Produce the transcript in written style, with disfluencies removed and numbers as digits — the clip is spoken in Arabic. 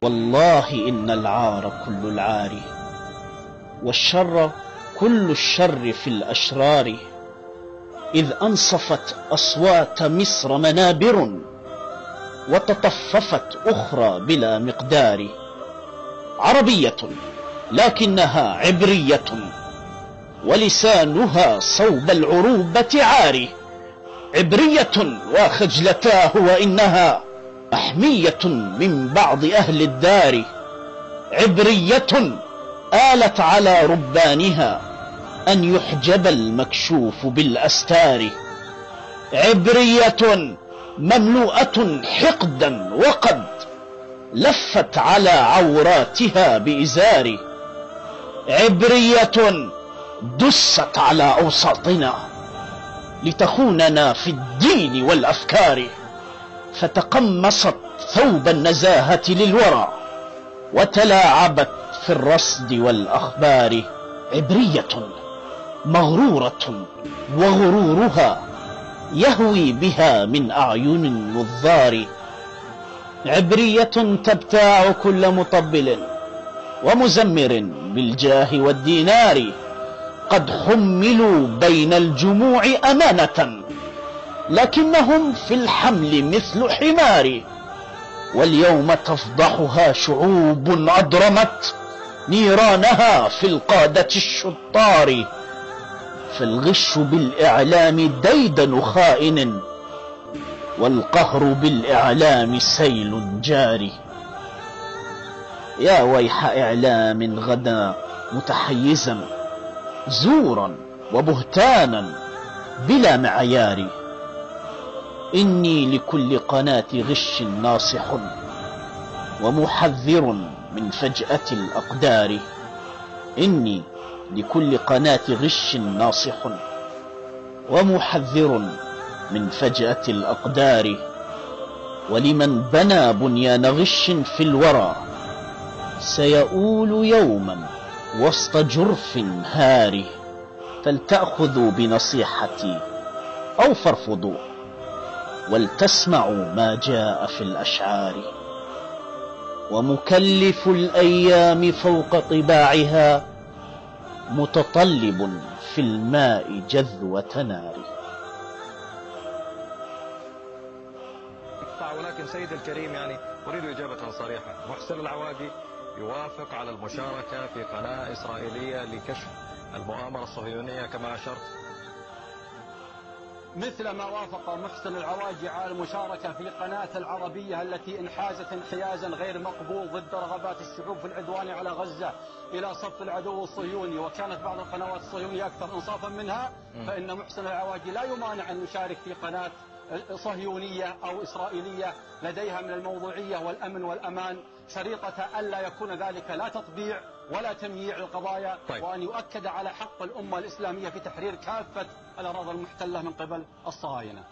والله إن العار كل العار، والشر كل الشر في الأشرار. إذ أنصفت أصوات مصر منابر، وتطففت أخرى بلا مقدار. عربية لكنها عبرية، ولسانها صوب العروبة عار. عبرية وخجلتاه وإنها محمية من بعض أهل الدار. عبرية آلت على ربانها أن يحجب المكشوف بالأستار. عبرية مملوءة حقدا، وقد لفت على عوراتها بإزار. عبرية دست على أوساطنا لتخوننا في الدين والأفكار، فتقمصت ثوب النزاهة للورى، وتلاعبت في الرصد والأخبار. عبرية مغرورة، وغرورها يهوي بها من أعين النظار. عبرية تبتاع كل مطبل ومزمر بالجاه والدينار. قد حملوا بين الجموع أمانة، لكنهم في الحمل مثل حمار. واليوم تفضحها شعوب أضرمت نيرانها في القادة الشطار. فالغش بالإعلام ديدن خائن، والقهر بالإعلام سيل جاري. يا ويح إعلام غدا متحيزا، زورا وبهتانا بلا معيار. إني لكل قناة غش ناصح، ومحذر من فجأة الأقدار. إني لكل قناة غش ناصح، ومحذر من فجأة الأقدار. ولمن بنى بنيان غش في الورى، سيؤول يوما وسط جرف هار. فلتأخذوا بنصيحتي أو فارفضوا، ولتسمعوا ما جاء في الأشعار. ومكلف الأيام فوق طباعها، متطلب في الماء جذوة نار. ولكن سيد الكريم، أريد إجابة صريحة. محسن العواقي يوافق على المشاركة في قناة إسرائيلية لكشف المؤامرة الصهيونية كما أشرت؟ مثل ما وافق محسن العواقي على المشاركة في قناة العربية التي انحازت انحيازا غير مقبول ضد رغبات الشعوب في العدوان على غزة إلى صف العدو الصهيوني، وكانت بعض القنوات الصهيونية أكثر إنصافا منها، فإن محسن العواقي لا يمانع أن يشارك في قناة صهيونية أو إسرائيلية لديها من الموضوعية والأمن والأمان شريطة ألا يكون ذلك لا تطبيع ولا تمييع القضايا. وأن يؤكد على حق الأمة الإسلامية في تحرير كافة الأراضي المحتلة من قبل الصهاينة.